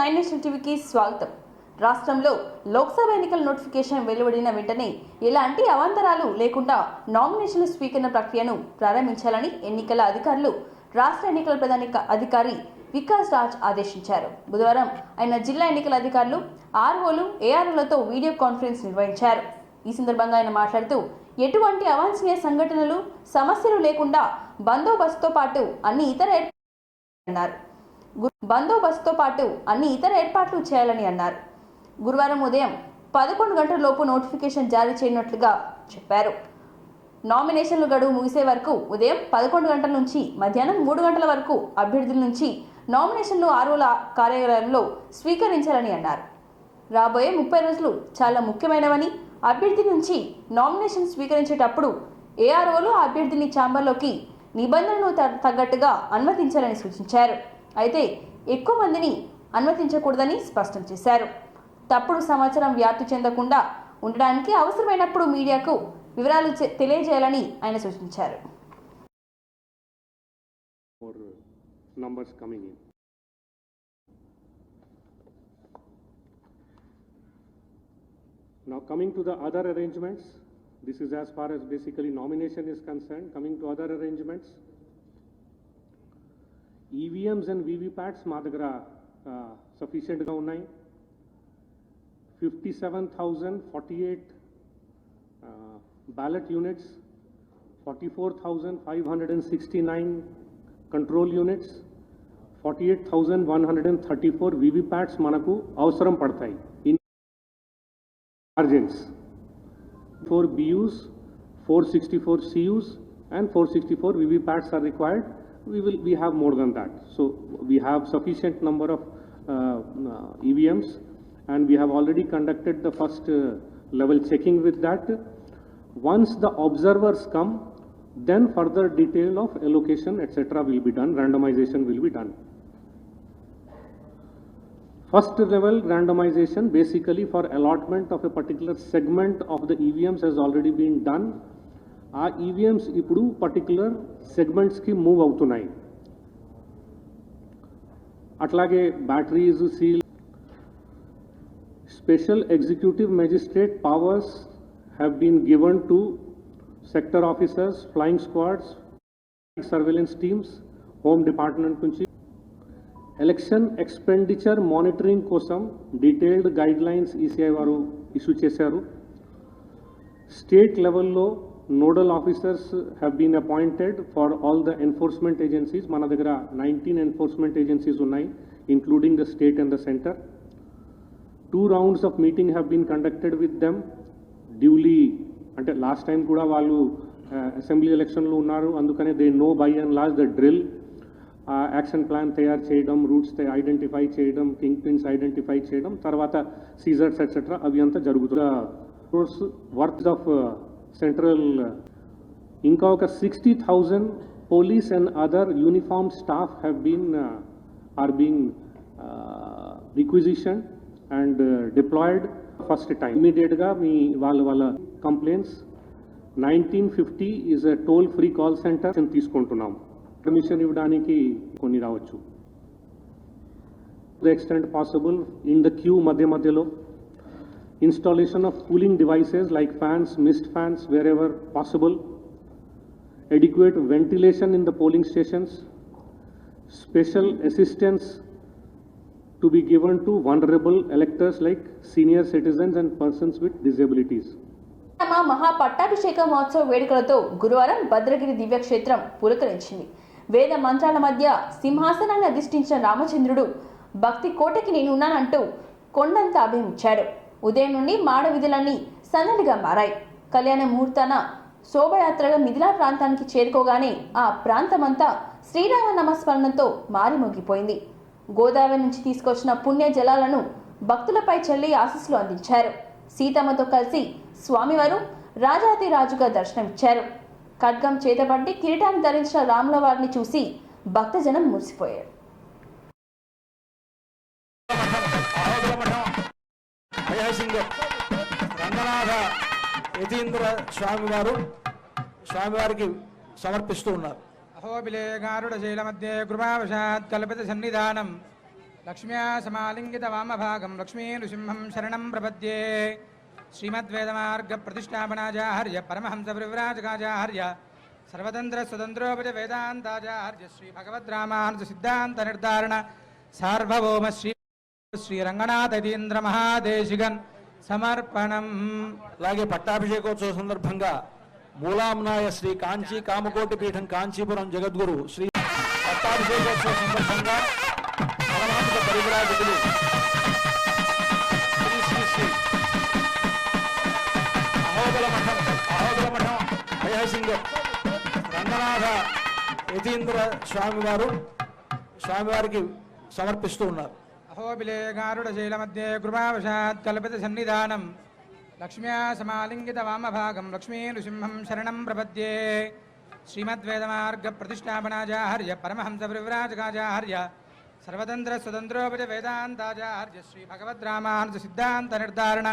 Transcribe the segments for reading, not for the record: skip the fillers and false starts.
Nine national టీవీకి స్వాగతం. రాష్ట్రంలో లోక్సభ ఎన్నికల నోటిఫికేషన్ వెలువడిన వెంటనే ఎలాంటి అవాంతరాలు లేకుండా నామినేషన్ల స్వీకరణ ప్రక్రియను ప్రారంభించాలని ఎన్నికల అధికారులు రాష్ట్ర ఎన్నికల ప్రధాన అధికారి వికాస్ రాజ్ ఆదేశించారు. బుధవారం ఆయన జిల్లా ఎన్నికల అధికారులు ఆర్ఓలు ఏఆర్ఓలతో వీడియో కాన్ఫరెన్స్ నిర్వహించారు. ఈ సందర్భంగా ఆయన మాట్లాడుతూ ఎటువంటి అవాంఛనీయ సంఘటనలు సమస్యలు లేకుండా బందోబస్తుతో పాటు అన్ని ఇతర ఏర్పాట్లు చేయాలని అన్నారు. గురువారం ఉదయం 11 గంటల లోపు నోటిఫికేషన్ జారీ చేయనున్నట్లుగా చెప్పారు. నామినేషన్లు గడువు ముగిసే వరకు ఉదయం 11 గంటల నుంచి మధ్యాహ్నం 3 గంటల వరకు అభ్యర్థుల నుంచి నామినేషన్లు ఆర్ఓల కార్యాలయంలో స్వీకరించాలని అన్నారు. రాబోయే 30 రోజులు చాలా ముఖ్యమైనవని, అభ్యర్థి నుంచి నామినేషన్ స్వీకరించేటప్పుడు ఏఆర్ఓలు అభ్యర్థిని ఛాంబర్లోకి నిబంధనలు తగ్గట్టుగా అనుమతించాలని సూచించారు. అయితే ఎక్కువ మందిని అనుమతించకూడదని స్పష్టం చేశారు. తప్పుడు సమాచారం వ్యాప్తి చెందకుండా ఉండడానికి అవసరమైనప్పుడు మీడియాకు వివరాలు తెలియజేయాలని ఆయన సూచించారు. Now coming to the other arrangements, this is as far as basically nomination is concerned. Coming to other arrangements, EVMs and VVPATs మా దగ్గర సఫిషియెంట్గా ఉన్నాయి. 57,048 ballot units, 44,569 control units, 48,134 VVPATs మనకు అవసరం పడతాయి. Margins 4 BUs, 464 CUs and 464 VVPATs are required. We have more than that. So we have sufficient number of EVMs and we have already conducted the first level checking with that. Once the observers come, then further detail of allocation etc. will be done, randomization will be done. First level randomization basically for allotment of a particular segment of the EVMs has already been done. Our EVMs ఇప్పుడు particular segments కి move అవుతున్నాయి. అట్లాగే batteries seal special executive magistrate powers have been given to sector officers, flying squads, surveillance teams, home department నుంచి election expenditure monitoring కోసం detailed guidelines ECI వారు issue చేశారు. State లెవెల్లో nodal officers have been appointed for all the enforcement agencies. మన దగ్గర 19 enforcement agencies ఉన్నాయి, including the state and the centre. 2 rounds of meeting have been conducted with them duly. అంటే last time కూడా వాళ్ళు assembly ఎలక్షన్లో ఉన్నారు, అందుకనే they know by and large the drill. Action plan తయారు చేయడం, రూట్స్ ఐడెంటిఫై చేయడం, కింగ్ పిన్స్ ఐడెంటిఫై చేయడం, తర్వాత సీజర్స్ ఎట్సెట్రా అవి అంతా జరుగుతుంది. వర్త్ ఆఫ్ సెంట్రల్ ఇంకా ఒక 60,000 police and other uniform staff are being requisition and deployed first time. ఇమీడియట్గా మీ వాళ్ళ complaints 1950 is a toll free call centre తీసుకుంటున్నాం. పర్మిషన్ ఇవ్వడానికి కొన్ని రావచ్చు. The extent possible in the queue మధ్యలో installation of cooling devices like fans, mist fans wherever possible, adequate ventilation in the polling stations, special assistance to be given to vulnerable electors like senior citizens and persons with disabilities. మహా పట్టాభిషేక మహోత్సవ వేడుకలతో గురువారం భద్రగిరి దివ్యక్షేత్రం పులకరించింది. వేద మంత్రాల మధ్య సింహాసనాన్ని అధిష్ఠించిన రామచంద్రుడు భక్తి కోటకి నేనున్నానంటూ కొండంత అభయమిచ్చాడు. ఉదయం నుండి మాడ విధులన్నీ సందడిగా మారాయి. కళ్యాణ ముహూర్తాన శోభయాత్రగా మిథిలా ప్రాంతానికి చేరుకోగానే ఆ ప్రాంతమంతా శ్రీరామ నామస్మరణంతో మారిమోగిపోయింది. గోదావరి నుంచి తీసుకొచ్చిన పుణ్య జలాలను భక్తులపై చల్లి ఆశీస్సులు అందించారు. సీతమ్మతో కలిసి స్వామివారు రాజాతి రాజుగా దర్శనమిచ్చారు. ఖడ్గం చేతబట్టి కిరీటాన్ని ధరించిన రాముల వారిని చూసి భక్తజనం మురిసిపోయారు. రంగనాథ యతీంద్ర స్వామివారికి సమర్పిస్తూ ఉన్నారు. అహోబిలే గారుడ శైల మధ్య కృపావశాత్ కల్పిత సన్నిధానం లక్ష్మ్యా సమాలింగిత వామభాగం లక్ష్మీ నృసింహం శరణం ప్రపద్యే. శ్రీమద్వేదమార్గ ప్రతిష్టాపనాచార్య పరమహంస పరివ్రాజకాచార్య సర్వతంత్ర స్వతంత్రోపజ వేదాంతాచార్య శ్రీ భగవద్రామానుజ సిద్ధాంత నిర్ధారణ సార్వభౌమ శ్రీ రంగనాథీంద్ర మహాదేశిగన్ సమర్పణం. అలాగే పట్టాభిషేకోత్సవ సందర్భంగా మూలాంనాయ శ్రీ కాంచీ కామకోటి పీఠం కాంచీపురం జగద్గురు శ్రీ పట్టాభిషేకోత్సవ సందర్భంగా పరమాత్మ పరివ్రాజకులు శ్రీ శ్రీ శ్రీ అహోబల మఠం అభయసింగర్ రంగనాథ యతీంద్ర స్వామివారికి సమర్పిస్తూ ఉన్నారు. అహోబిలే గారుడ శైల మధ్యే కృపావశాత్ కల్పిత సన్నిధానం లక్ష్మ్యా సమాలింగిత వామభాగం లక్ష్మీ నృసింహం శరణం ప్రపద్యే. శ్రీమద్వేదమార్గ ప్రతిష్టాపనాచార్య పరమహంస పరివ్రాజకాచార్య సర్వతంత్ర స్వతంత్రోపజ వేదాంతాచార్య శ్రీ భగవద్రామానుజ సిద్ధాంత నిర్ధారణ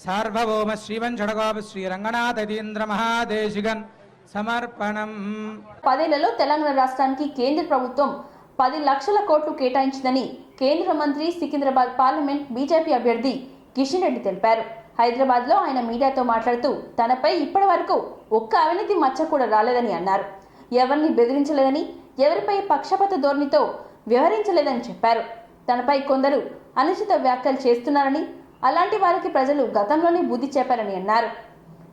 సార్వభౌమ శ్రీవంశడగోప శ్రీ రంగనాథీంద్ర మహాదేశిగన్ సమర్పణం. 10 ఏళ్లలో తెలంగాణ రాష్ట్రానికి కేంద్ర ప్రభుత్వం 10 లక్షల కోట్లు కేటాయించిందని కేంద్ర మంత్రి సికింద్రాబాద్ పార్లమెంట్ బీజేపీ అభ్యర్థి కిషన్ రెడ్డి తెలిపారు. హైదరాబాద్లో ఆయన మీడియాతో మాట్లాడుతూ తనపై ఇప్పటి వరకు ఒక్క అవినీతి మచ్చ కూడా రాలేదని అన్నారు. ఎవరిని బెదిరించలేదని, ఎవరిపై పక్షపాత ధోరణితో వ్యవహరించలేదని చెప్పారు. తనపై కొందరు అనుచిత వ్యాఖ్యలు చేస్తున్నారని, అలాంటి వారికి ప్రజలు గతంలోనే బుద్ధి చెప్పారని అన్నారు.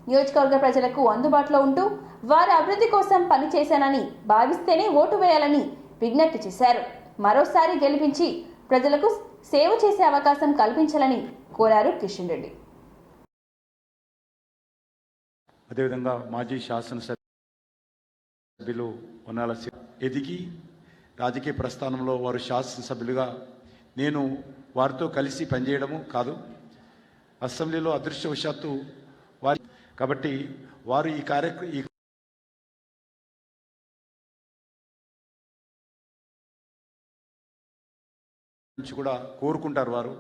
నియోజకవర్గ ప్రజలకు అందుబాటులో ఉంటూ వారి అభివృద్ధి కోసం పనిచేశానని భావిస్తేనే ఓటు వేయాలని విజ్ఞప్తి చేశారు. మరోసారి గెలిపించి ప్రజలకు సేవ చేసే అవకాశం కల్పించాలని కోరారు కిషన్ రెడ్డి. అదేవిధంగా మాజీ శాసనసభ్యులు వనాల ఎదిగి రాజకీయ ప్రస్థానంలో వారు శాసనసభ్యులుగా నేను వారితో కలిసి పనిచేయడము కాదు, అసెంబ్లీలో అదృష్టవశాత్తు వారి కాబట్టి వారు ఈ కార్యక్రమం నుంచి కూడా కోరుకుంటారు. వారు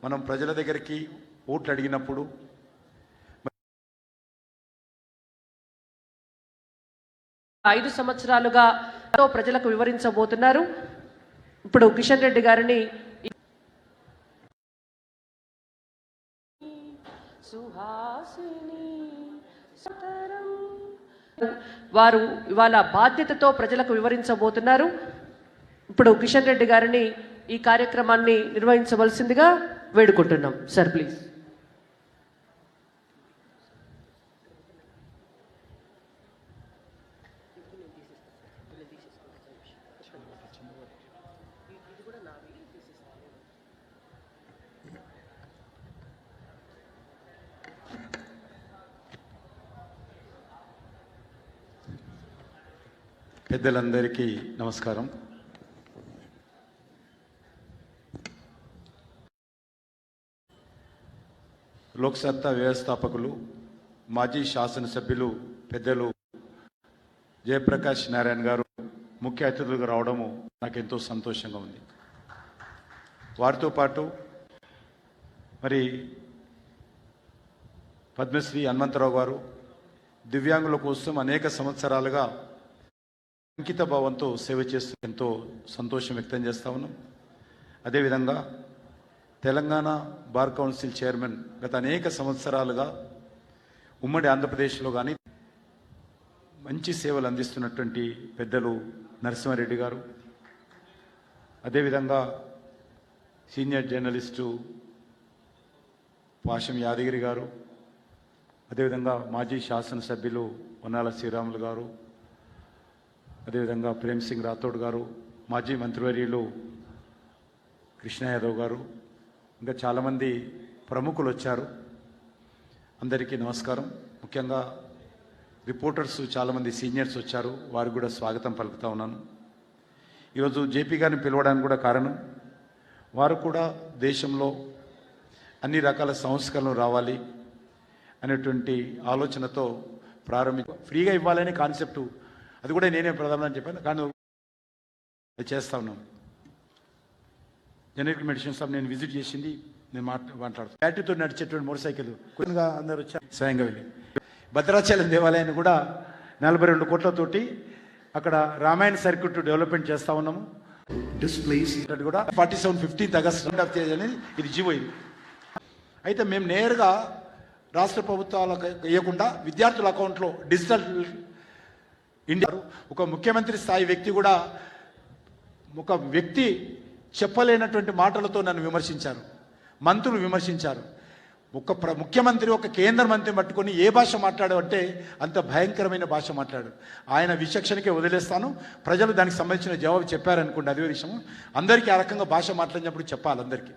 మనం ప్రజల దగ్గరికి ఓట్లు అడిగినప్పుడు 5 సంవత్సరాలుగా ప్రజలకు వివరించబోతున్నారు. ఇప్పుడు కిషన్ రెడ్డి గారిని వారు ఇవాళ బాధ్యతతో ప్రజలకు వివరించబోతున్నారు. ఇప్పుడు కిషన్ రెడ్డి గారిని ఈ కార్యక్రమాన్ని నిర్వహించవలసిందిగా వేడుకుంటున్నాం. Sir please. పెద్దలందరికీ నమస్కారం. లోక్సత్తా వ్యవస్థాపకులు మాజీ శాసనసభ్యులు పెద్దలు జయప్రకాష్ నారాయణ గారు ముఖ్య అతిథులుగా రావడము నాకెంతో సంతోషంగా ఉంది. వారితో పాటు మరి పద్మశ్రీ హనుమంతరావు గారు దివ్యాంగుల కోసం అనేక సంవత్సరాలుగా అంకిత భావంతో సేవ చేస్తూ ఎంతో సంతోషం వ్యక్తం చేస్తా ఉన్నాం. అదేవిధంగా తెలంగాణ బార్ కౌన్సిల్ చైర్మన్ గత అనేక సంవత్సరాలుగా ఉమ్మడి ఆంధ్రప్రదేశ్లో కానీ మంచి సేవలు అందిస్తున్నటువంటి పెద్దలు నరసింహారెడ్డి గారు, అదేవిధంగా సీనియర్ జర్నలిస్టు పాషం యాదగిరి గారు, అదేవిధంగా మాజీ శాసనసభ్యులు వనాల శ్రీరాములు గారు, అదేవిధంగా ప్రేమ్ సింగ్ రాథోడ్ గారు, మాజీ మంత్రివర్యులు కృష్ణ యాదవ్ గారు, ఇంకా చాలామంది ప్రముఖులు వచ్చారు. అందరికీ నమస్కారం. ముఖ్యంగా రిపోర్టర్స్ చాలామంది సీనియర్స్ వచ్చారు, వారికి కూడా స్వాగతం పలుకుతా ఉన్నాను. ఈరోజు జేపీ గారిని పిలవడానికి కూడా కారణం, వారు కూడా దేశంలో అన్ని రకాల సంస్కరణలు రావాలి అనేటువంటి ఆలోచనతో ఫ్రీగా ఇవ్వాలనే కాన్సెప్టు, అది కూడా నేనే ప్రధానమని చెప్పాను. కానీ అది చేస్తా ఉన్నాం. జనరిక్ మెడిసిన్ షాప్ నేను విజిట్ చేసింది, నేను మాట్లాడుతాను. బ్యాటరీతో నడిచేటువంటి మోటార్ సైకిల్ కొద్దిగా అందరూ వచ్చారు. స్వయంగా వెళ్ళి భద్రాచలం దేవాలయాన్ని కూడా 42 కోట్లతోటి అక్కడ రామాయణ సర్క్యూట్ డెవలప్మెంట్ చేస్తూ ఉన్నాము. displaced కూడా 47 15th ఆగస్ట్ అనేది ఇది జీవో ఇది. అయితే మేము నేరుగా రాష్ట్ర ప్రభుత్వాలకు ఇవ్వకుండా విద్యార్థుల అకౌంట్లో డిజిటల్ ఇండియా ఒక ముఖ్యమంత్రి స్థాయి వ్యక్తి కూడా ఒక వ్యక్తి చెప్పలేనటువంటి మాటలతో నన్ను విమర్శించారు, మంత్రులు విమర్శించారు. ముఖ్యమంత్రి ఒక కేంద్ర మంత్రిని పట్టుకొని ఏ భాష మాట్లాడు అంటే అంత భయంకరమైన భాష మాట్లాడు. ఆయన విచక్షణకే వదిలేస్తాను. ప్రజలు దానికి సంబంధించిన జవాబు చెప్పారనుకోండి, అదే విషయం. అందరికీ ఆ రకంగా భాష మాట్లాడినప్పుడు చెప్పాలి అందరికీ.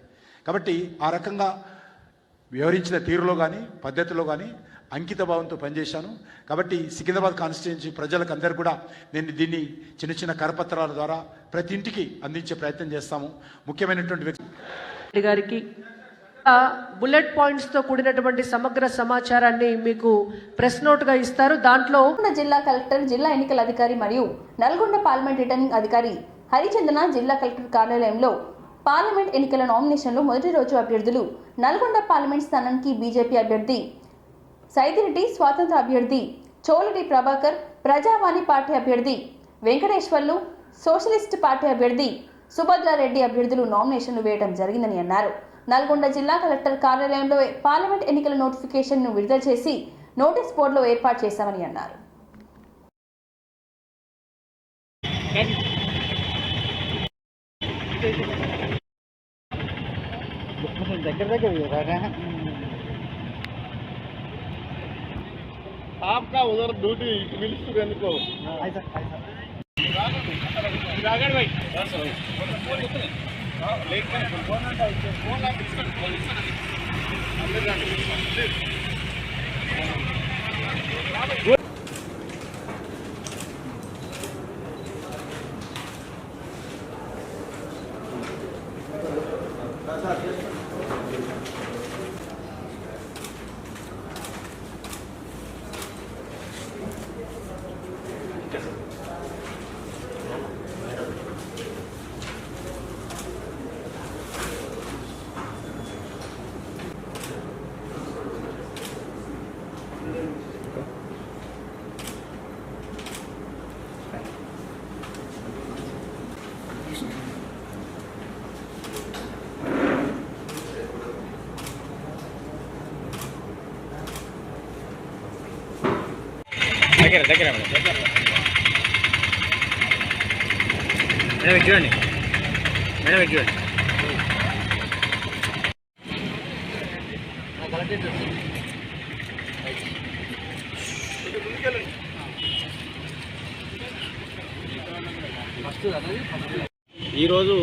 కాబట్టి ఆ రకంగా వివరించిన తీరులో కానీ పద్ధతిలో కానీ అంకిత భావంతో పనిచేశాను. కాబట్టి సికింద్రాబాద్ కాన్స్టిట్యుయెన్సీ ప్రజలకు అందరూ కూడా నేను దీన్ని చిన్న చిన్న కరపత్రాల ద్వారా ప్రతి ఇంటికి అందించే ప్రయత్నం చేస్తాము. ముఖ్యమైనటువంటి వ్యక్తి గారికి బుల్లెట్ పాయింట్స్ తో కూడినటువంటి సమగ్ర సమాచారాన్ని మీకు ప్రెస్ నోట్ గా ఇస్తారు. దాంట్లో నల్గొండ జిల్లా కలెక్టర్, జిల్లా ఎన్నికల అధికారి మరియు నల్గొండ పార్లమెంట్ రిటర్నింగ్ అధికారి హరిచందన జిల్లా కలెక్టర్ కార్యాలయంలో పార్లమెంట్ ఎన్నికల నామినేషన్లు మొదటి రోజు అభ్యర్థులు నల్గొండ పార్లమెంట్ స్థానానికి బీజేపీ అభ్యర్థి సైదిరెడ్డి, స్వాతంత్ర అభ్యర్థి చోళటి ప్రభాకర్, ప్రజావాణి పార్టీ అభ్యర్థి వెంకటేశ్వర్లు, సోషలిస్ట్ పార్టీ అభ్యర్థి సుభద్రారెడ్డి అభ్యర్థులు నామినేషన్లు వేయడం జరిగిందని అన్నారు. నల్గొండ జిల్లా కలెక్టర్ కార్యాలయంలో పార్లమెంట్ ఎన్నికల నోటిఫికేషన్ను విడుదల చేసి నోటీస్ బోర్డులో ఏర్పాటు చేశామని అన్నారు. आपका उधर ड्यूटी मिनिस्टर को దగ్గర మేడం చూడండి, మేడం చూడండి. ఈరోజు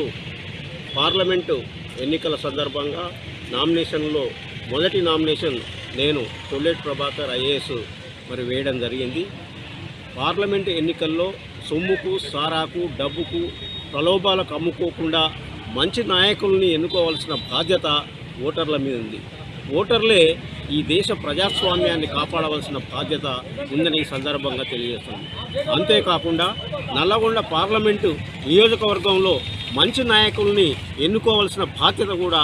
పార్లమెంటు ఎన్నికల సందర్భంగా నామినేషన్లో మొదటి నామినేషన్ నేను చోళటి ప్రభాకర్ ఐఏఎస్ వేయడం జరిగింది. పార్లమెంటు ఎన్నికల్లో సొమ్ముకు, సారాకు, డబ్బుకు, ప్రలోభాలకు అమ్ముకోకుండా మంచి నాయకుల్ని ఎన్నుకోవాల్సిన బాధ్యత ఓటర్ల మీద ఉంది. ఓటర్లే ఈ దేశ ప్రజాస్వామ్యాన్ని కాపాడవలసిన బాధ్యత ఉందని ఈ సందర్భంగా తెలియజేస్తుంది. అంతేకాకుండా నల్లగొండ పార్లమెంటు నియోజకవర్గంలో మంచి నాయకుల్ని ఎన్నుకోవాల్సిన బాధ్యత కూడా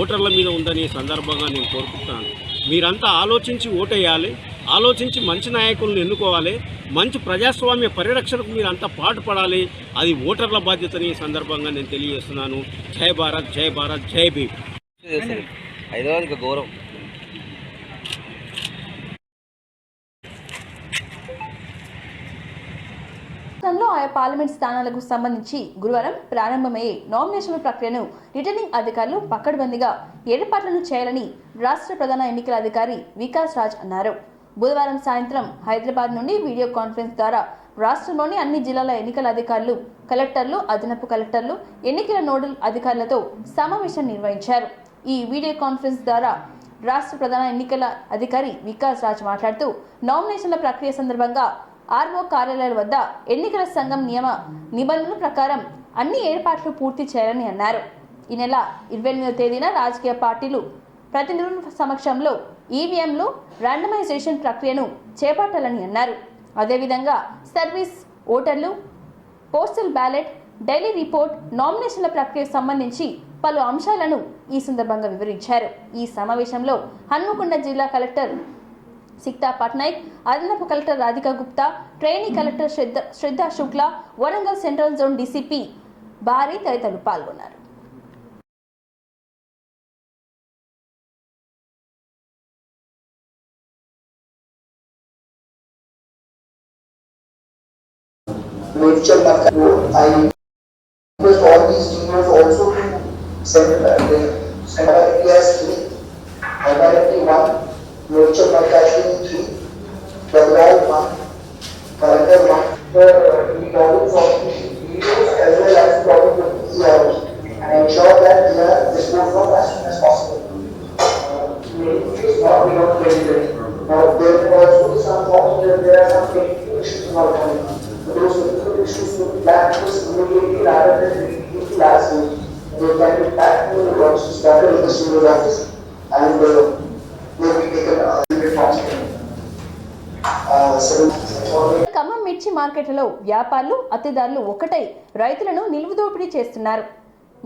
ఓటర్ల మీద ఉందని సందర్భంగా నేను కోరుకుంటున్నాను. మీరంతా ఆలోచించి ఓటేయాలి, ఆలోచించి మంచి నాయకులను ఎన్నుకోవాలి, మంచి ప్రజాస్వామ్య పరిరక్షణకు మీరంతా పాటుపడాలి. అది ఓటర్ల బాధ్యతని ఈ సందర్భంగా నేను తెలియజేస్తున్నాను. జై భారత్, జై భారత్, జై భీమ్. హైదరాబాద్ గౌరవం. రాష్ట్రంలో ఆయా పార్లమెంట్ స్థానాలకు సంబంధించి గురువారం ప్రారంభమయ్యే నామినేషన్ల ప్రక్రియను రిటర్నింగ్ అధికారులు పకడ్బందీగా ఏర్పాట్లను చేయాలని రాష్ట్ర ప్రధాన ఎన్నికల అధికారి వికాస్ రాజ్ అన్నారు. బుధవారం సాయంత్రం హైదరాబాద్ నుండి వీడియో కాన్ఫరెన్స్ ద్వారా రాష్ట్రంలోని అన్ని జిల్లాల ఎన్నికల అధికారులు, కలెక్టర్లు, అదనపు కలెక్టర్లు, ఎన్నికల నోడల్ అధికారులతో సమావేశం నిర్వహించారు. ఈ వీడియో కాన్ఫరెన్స్ ద్వారా రాష్ట్ర ప్రధాన ఎన్నికల అధికారి వికాస్ రాజ్ మాట్లాడుతూ నామినేషన్ల ప్రక్రియ సందర్భంగా ఆర్ఓ కార్యాలయాల వద్ద ఎన్నికల సంఘం నియమ నిబంధనల ప్రకారం అన్ని ఏర్పాట్లు పూర్తి చేయాలని అన్నారు. ఈ నెల 28వ తేదీన రాజకీయ పార్టీలు ప్రతినిధుల సమక్షంలో ఈవీఎంలు ర్యాండమైజేషన్ ప్రక్రియను చేపట్టాలని అన్నారు. అదేవిధంగా సర్వీస్ ఓటర్లు, పోస్టల్ బ్యాలెట్, డైలీ రిపోర్ట్, నామినేషన్ల ప్రక్రియకు సంబంధించి పలు అంశాలను ఈ సందర్భంగా వివరించారు. ఈ సమావేశంలో హన్మకొండ జిల్లా కలెక్టర్ సిక్తా పట్నాయక్, అదనపు collector Radhika Gupta, trainee collector Shraddha Shukla, Warangal central zone DCP భారీ తదితరులు పాల్గొన్నారు. I request all these seniors also to send ideas 3, identity 1, nurture manufacturing 3, Badral 1, character 1, the problems of the videos as well as problems of the EROs and ensure that they are disposed of as soon as possible. It's not beyond 2020. Now there will also be some forms where there are some technical issues not coming. Those technical issues will be backed immediately rather than repeating the last week. They can be backed to the works started in the studio's office and will be taken responsibility. Khammam మిర్చి మార్కెట్లలో వ్యాపారులు అతిదారులు ఒకటై రైతులను నిలువుదోపిడీ చేస్తున్నారు.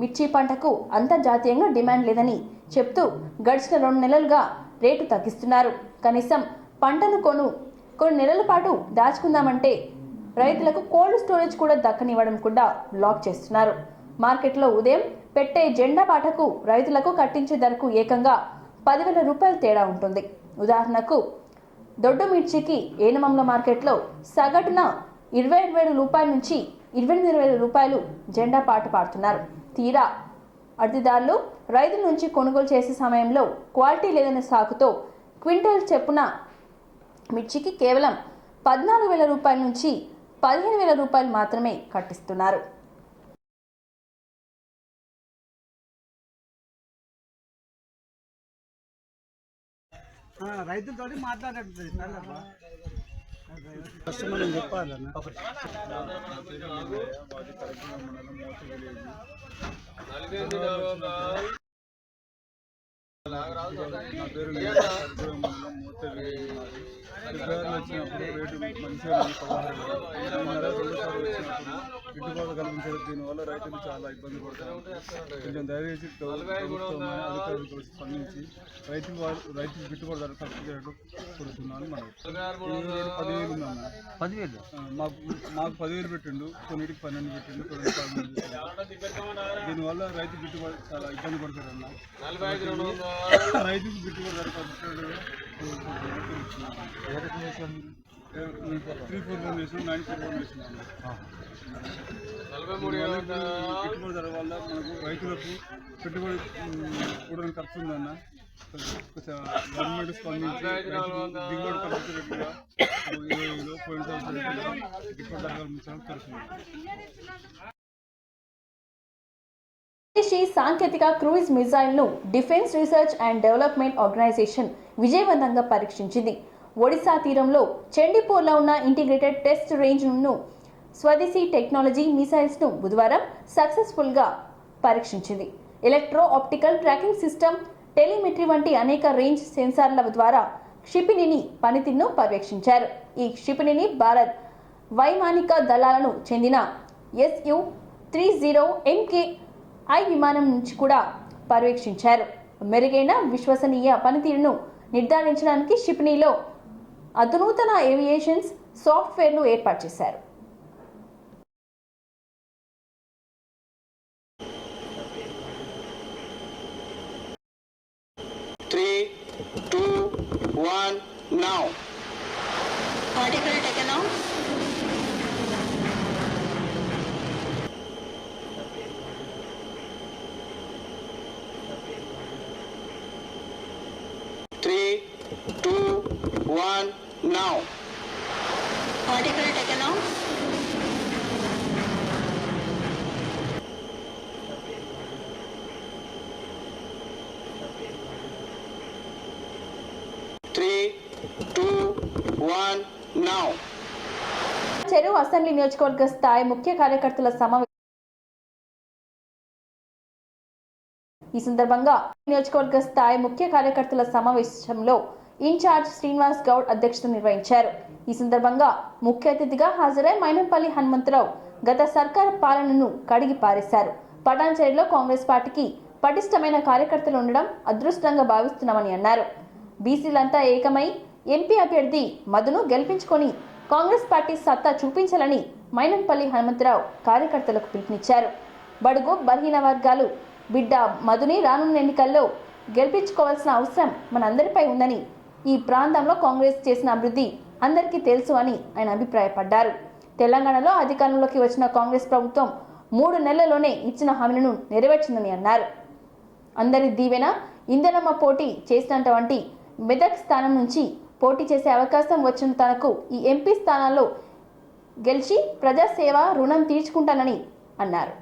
మిర్చి పంటకు అంతర్జాతీయంగా demand లేదని చెప్తూ గడిచిన 2 నెలలుగా రేటు తగ్గిస్తున్నారు. కనీసం పంటను కొన్ని నెలల పాటు దాచుకుందామంటే రైతులకు కోల్డ్ స్టోరేజ్ కూడా దక్కనివ్వకుండా బ్లాక్ చేస్తున్నారు. మార్కెట్లో ఉదయం పెట్టే జెండా పాటకు రైతులకు కట్టించే ధరకు ఏకంగా 10,000 రూపాయలు తేడా ఉంటుంది. ఉదాహరణకు దొడ్డు మిర్చికి ఏనమంల మార్కెట్లో సగటున 27,000 రూపాయల నుంచి 28,000 రూపాయలు జెండా పాట పాడుతున్నారు. తీరా అతిదారులు రైతుల నుంచి కొనుగోలు చేసే సమయంలో క్వాలిటీ లేదనే సాకుతో క్వింటల్ చెప్పున మిర్చికి కేవలం 14,000 రూపాయల నుంచి 15,000 రూపాయలు మాత్రమే కట్టిస్తున్నారు. రైతులతో మాట్లాడేది కస్టమర్ నేను చెప్పాలన్నా నా పేరు ఫిబ్రవరిలో వచ్చినప్పుడు రేటు మంచిగా 16,000 రెండోసారి వచ్చినప్పుడు గిట్టుబాటు కల్పించారు. దీనివల్ల రైతులు చాలా ఇబ్బంది పడతారు. కొంచెం దయచేసి ప్రభుత్వం అధికారులు స్పందించి రైతులు గిట్టుబాటు ధర కల్పించేటట్టు కోరుతున్నాను. మనం 10,000 ఉందన్న 10,000 మాకు 10,000 పెట్టిండు, కొన్నిటికి 12 పెట్టిండు, కొన్ని 13 దీనివల్ల రైతు గిట్టుబాటు చాలా ఇబ్బంది పడతారు అన్న. రైతుకు గిట్టుబాటు ధర కల్పించేటట్టు 341 వేసిన 941 వేసినాను. గిట్టుబాటు ధర వల్ల మనకు రైతులకు పెట్టుబడి కూడా ఖర్చు ఉందన్న. గవర్నమెంట్ స్పందించి దిగుబడి కల్పించేటట్టుగా పోయిన గిట్టుబాటు ధర కల్పించడం కోరుతున్నాను. స్వదేశీ సాంకేతిక క్రూయిజ్ మిజైల్ను defence research and development organisation విజయవంతంగా పరీక్షించింది. ఒడిశా తీరంలో చండీపూర్లో ఉన్న ఇంటిగ్రేటెడ్ టెస్ట్ రేంజ్ను స్వదేశీ టెక్నాలజీ మిసైల్స్ను బుధవారం సక్సెస్ఫుల్గా పరీక్షించింది. Electro optical tracking system, telemetry వంటి అనేక రేంజ్ సెన్సార్ల ద్వారా క్షిపణిని పనితీరును పర్యవేక్షించారు. ఈ క్షిపణిని భారత్ వైమానిక దళాలను చెందిన SU-30 MKI విమానం నుంచి కూడా పర్యవేక్షించారు. మెరుగైన విశ్వసనీయ పనితీరును నిర్ధారించడానికి క్షిపణిలో అధునూతన ఏవియేషన్స్ సాఫ్ట్వేర్ను ఏర్పాటు చేశారు. Now. Particle taken out. Three, two, one, now. Particle taken out. చెరువు అసెంబ్లీ నియోజకవర్గ స్థాయి ముఖ్య కార్యకర్తల సమావేశం ఈ సందర్భంగా నియోజకవర్గ స్థాయి ముఖ్య కార్యకర్తల సమావేశంలో ఇన్ఛార్జ్ శ్రీనివాస్ గౌడ్ అధ్యక్షత నిర్వహించారు. ఈ సందర్భంగా ముఖ్య అతిథిగా హాజరై మైనంపల్లి హనుమంతరావు గత సర్కారు పాలనను కడిగి పారేశారు. పటాన్చెరులో కాంగ్రెస్ పార్టీకి పటిష్టమైన కార్యకర్తలు ఉండడం అదృష్టంగా భావిస్తున్నామని అన్నారు. బీసీలంతా ఏకమై ఎంపీ అభ్యర్థి మధును గెలిపించుకొని కాంగ్రెస్ పార్టీ సత్తా చూపించాలని మైనంపల్లి హనుమంతరావు కార్యకర్తలకు పిలుపునిచ్చారు. బడుగు బలహీన వర్గాలు బిడ్డ మధుని రానున్న ఎన్నికల్లో గెలిపించుకోవాల్సిన అవసరం మనందరిపై ఉందని, ఈ ప్రాంతంలో కాంగ్రెస్ చేసిన అభివృద్ధి అందరికీ తెలుసు అని ఆయన అభిప్రాయపడ్డారు. తెలంగాణలో అధికారంలోకి వచ్చిన కాంగ్రెస్ ప్రభుత్వం 3 నెలల్లోనే ఇచ్చిన హామీలను నెరవేర్చిందని అన్నారు. అందరి దీవెన ఇందనమ్మ పోటీ చేసినటువంటి మెదక్ స్థానం నుంచి పోటీ చేసే అవకాశం వచ్చిన తనకు ఈ ఎంపీ స్థానాల్లో గెలిచి ప్రజాసేవ రుణం తీర్చుకుంటానని అన్నారు.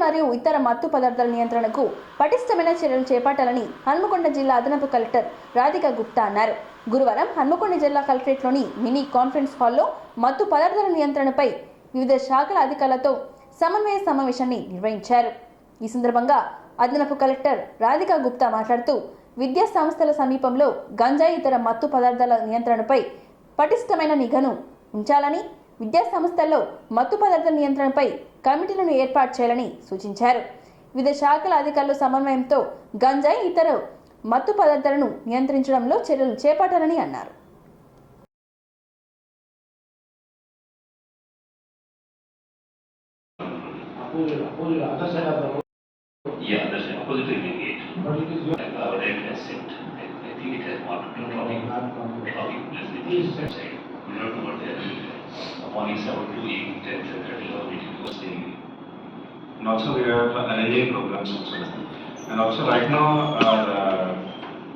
మరియు ఇతర మత్తు పదార్థాల నియంత్రణకు పటిష్టమైన చర్యలు చేపట్టాలని హన్మకొండ జిల్లా అదనపు కలెక్టర్ రాధికా గుప్తా అన్నారు. గురువారం హన్మకొండ జిల్లా కలెక్టరేట్లోని మినీ కాన్ఫరెన్స్ హాల్లో మత్తు పదార్థాల నియంత్రణపై వివిధ శాఖల అధికారులతో సమన్వయ సమావేశాన్ని నిర్వహించారు. ఈ సందర్భంగా అదనపు కలెక్టర్ రాధికా గుప్తా మాట్లాడుతూ విద్యా సంస్థల సమీపంలో గంజాయి ఇతర మత్తు పదార్థాల నియంత్రణపై పటిష్టమైన నిఘాను ఉంచాలని, విద్యా సంస్థల్లో మత్తు పదార్థాల నియంత్రణపై కమిటీలను ఏర్పాటు చేయాలని సూచించారు. వివిధ శాఖల అధికారుల సమన్వయంతో గంజాయి ఇతర మత్తు పదార్థాలను నియంత్రించడంలో చర్యలు చేపట్టాలని అన్నారు. Morning 7 to evening 10:30 meeting was daily. And also we have LNJ programs also. And also right now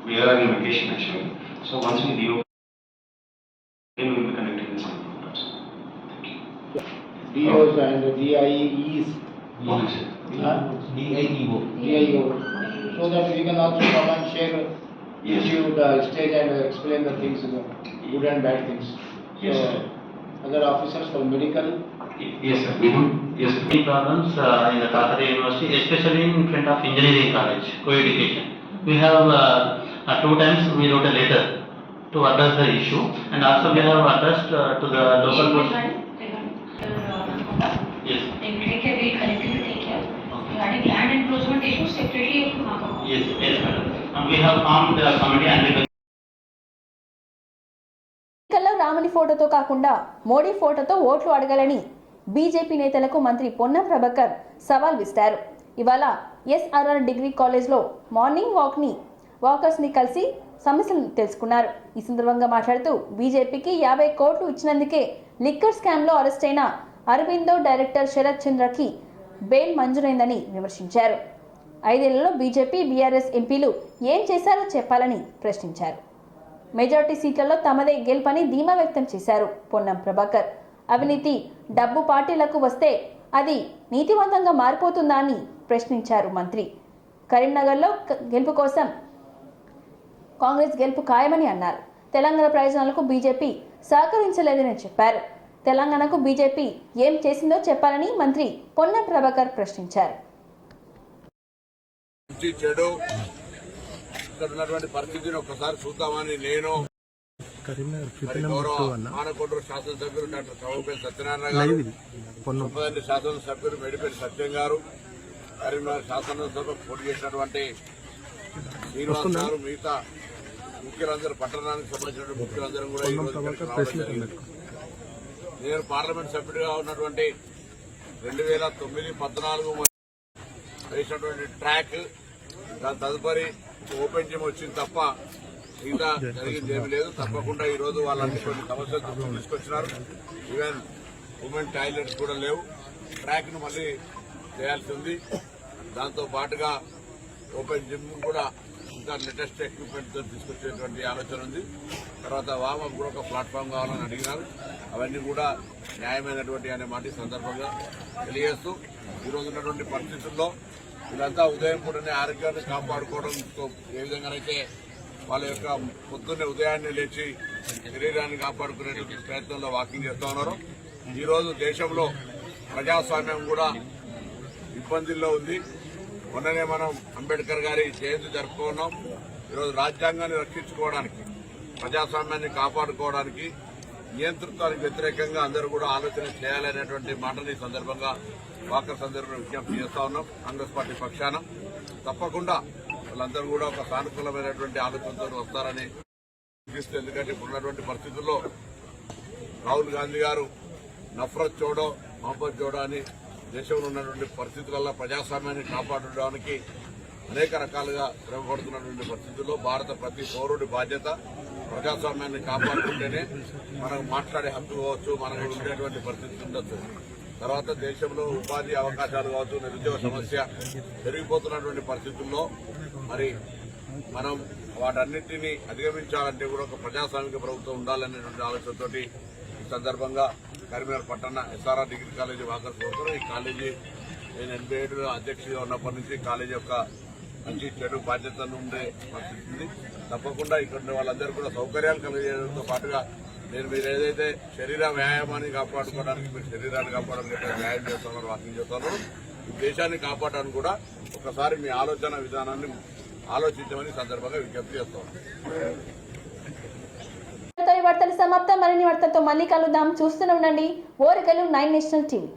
we are in vacation actually. So once we reopen, then we will be conducting the same programs. Thank you. DOs and DIEs. DIEO. So that we can also come and share with you the stage and explain the things, good and bad things. Yes, So, sir. other officers for medical. Yes, sir. We do. Yes, sir. Problems in the Kakatiya University, especially in front of engineering college, co-education. We have 2 times we wrote a letter to address the issue, and also we have addressed to the local post. Yes. Regarding land encroachment issues separately. Yes, yes, madam. And we have formed the committee and ఎన్నికల్లో రాముని ఫోటోతో కాకుండా మోడీ ఫోటోతో ఓట్లు అడగాలని BJP నేతలకు మంత్రి పొన్నం ప్రభాకర్ సవాల్ విసిరారు. ఇవాళ ఎస్ఆర్ఆర్ డిగ్రీ కాలేజ్లో మార్నింగ్ వాకర్స్ని కలిసి సమస్యలను తెలుసుకున్నారు. ఈ సందర్భంగా మాట్లాడుతూ బీజేపీకి 50 కోట్లు ఇచ్చినందుకే లిక్కర్ స్కామ్లో అరెస్ట్ అయిన అరబిందో డైరెక్టర్ శరత్ చంద్రకి బెయిల్ మంజూరైందని విమర్శించారు. 5 ఏళ్లలో బీజేపీ బీఆర్ఎస్ ఎంపీలు ఏం చేశారో చెప్పాలని ప్రశ్నించారు. మెజార్టీ సీట్లలో తమదే గెలుపని ధీమా వ్యక్తం చేశారు పొన్నం ప్రభాకర్. అవినీతి డబ్బు పార్టీలకు వస్తే అది నీతివంతంగా మారిపోతుందా అని ప్రశ్నించారు మంత్రి. కరీంనగర్లో గెలుపు కోసం కాంగ్రెస్ గెలుపు ఖాయమని అన్నారు. తెలంగాణ ప్రయోజనాలకు బీజేపీ సహకరించలేదని చెప్పారు. తెలంగాణకు బీజేపీ ఏం చేసిందో చెప్పాలని మంత్రి పొన్నం ప్రభాకర్ ప్రశ్నించారు. చెడు ఇక్కడ ఉన్నటువంటి పరిస్థితిని ఒకసారి చూద్దామని నేను మానకొండూరు శాసనసభ్యులు డాక్టర్ కవ్వపల్లి సత్యనారాయణ గారు, సొంపదండి శాసనసభ్యులు మేడిపల్లి సత్యం గారు, కరీంనగర్ శాసనసభ పోటీ చేసినటువంటి శ్రీనివాస్ గారు, మిగతా ముఖ్యులందరూ, పట్టణానికి సంబంధించిన ముఖ్యులందరూ కూడా ఈ రోజు రావడం జరిగింది. నేను పార్లమెంట్ సభ్యుడిగా ఉన్నటువంటి 2009-14 వేసినటువంటి ట్రాక్, దాని తదుపరి ఓపెన్ జిమ్ వచ్చింది తప్ప మిగతా జరిగింది ఏమీ లేదు. తప్పకుండా ఈ రోజు వాళ్ళంటే కొన్ని సమస్యలు తీసుకొచ్చినారు. ఈవెన్ ఉమెన్ టాయిలెట్స్ కూడా లేవు. ట్రాక్ ను మళ్ళీ చేయాల్సి ఉంది. దాంతో పాటుగా ఓపెన్ జిమ్ కూడా ఇంకా లేటెస్ట్ ఎక్విప్మెంట్ తో తీసుకొచ్చేటువంటి ఆలోచన ఉంది. తర్వాత వామప్ కూడా ఒక ప్లాట్ఫామ్ కావాలని అడిగినారు. అవన్నీ కూడా న్యాయమైనటువంటి అనే మాట ఈ సందర్భంగా తెలియజేస్తూ, ఈరోజు ఉన్నటువంటి పరిస్థితుల్లో వీళ్ళంతా ఉదయం పూటనే ఆరోగ్యాన్ని కాపాడుకోవడంతో ఏ విధంగానైతే వాళ్ళ యొక్క పొద్దున్నే ఉదయాన్నే లేచి శరీరాన్ని కాపాడుకునే ప్రయత్నంలో వాకింగ్ చేస్తూ ఉన్నారు. ఈరోజు దేశంలో ప్రజాస్వామ్యం కూడా ఇబ్బందుల్లో ఉంది. మొన్ననే మనం అంబేద్కర్ గారి జయంతి జరుపుకున్నాం. ఈరోజు రాజ్యాంగాన్ని రక్షించుకోవడానికి, ప్రజాస్వామ్యాన్ని కాపాడుకోవడానికి, నియంతృత్వానికి వ్యతిరేకంగా అందరూ కూడా ఆలోచన చేయాలనేటువంటి మాటని సందర్భంగా వాకర్ సందర్భంలో విజ్ఞప్తి చేస్తా ఉన్నాం. కాంగ్రెస్ పార్టీ పక్షాన తప్పకుండా వాళ్ళందరూ కూడా ఒక సానుకూలమైనటువంటి ఆలోచనతో వస్తారని చూపిస్తుంది. ఎందుకంటే ఇప్పుడున్నటువంటి పరిస్థితుల్లో రాహుల్ గాంధీ గారు నఫరత్ చోడో మహబ్బత్ చోడో అని దేశంలో ఉన్నటువంటి పరిస్థితులలో ప్రజాస్వామ్యాన్ని కాపాడడానికి అనేక రకాలుగా శ్రమపడుతున్నటువంటి పరిస్థితుల్లో భారత ప్రతి పౌరుడి బాధ్యత ప్రజాస్వామ్యాన్ని కాపాడుకుంటేనే మనకు మాట్లాడే హక్కు కావచ్చు, మనకు ఉండేటువంటి పరిస్థితి ఉండొచ్చు. తర్వాత దేశంలో ఉపాధి అవకాశాలు కావచ్చు, నిరుద్యోగ సమస్య పెరిగిపోతున్నటువంటి పరిస్థితుల్లో మరి మనం వాటన్నిటినీ అధిగమించాలంటే కూడా ఒక ప్రజాస్వామిక ప్రభుత్వం ఉండాలనేటువంటి ఆలోచనతోటి ఈ సందర్భంగా కరీంనగర్ పట్టణ ఎస్ఆర్ఆర్ డిగ్రీ కాలేజీ వాకర్స్ కోరుతారు. ఈ కాలేజీ నేను 87లో అధ్యక్షుడిగా ఉన్నప్పటి నుంచి కాలేజీ యొక్క మంచి చెడు బాధ్యతను ఉండే పరిస్థితి ఉంది. తప్పకుండా ఇక్కడ వాళ్ళందరూ కూడా సౌకర్యాలు కలిగేయడంతో పాటుగా మీరు ఏదైతే శరీర వ్యాయామాన్ని కాపాడుకోవడానికి, మీరు శరీరాన్ని కాపాడడానికి వ్యాయామం చేస్తున్నారు, వాకింగ్ చేస్తున్నారు, ఈ దేశాన్ని కాపాడడానికి కూడా ఒకసారి మీ ఆలోచన విధానాన్ని ఆలోచించమని సందర్భంగా విజ్ఞప్తి చేస్తాం. వార్తలు సమాప్తం. మరిన్ని వార్తలతో మళ్ళీ కలుద్దాం. చూస్తూనే ఉండండి ఓరిగలు 9 నేషనల్ టీవీ.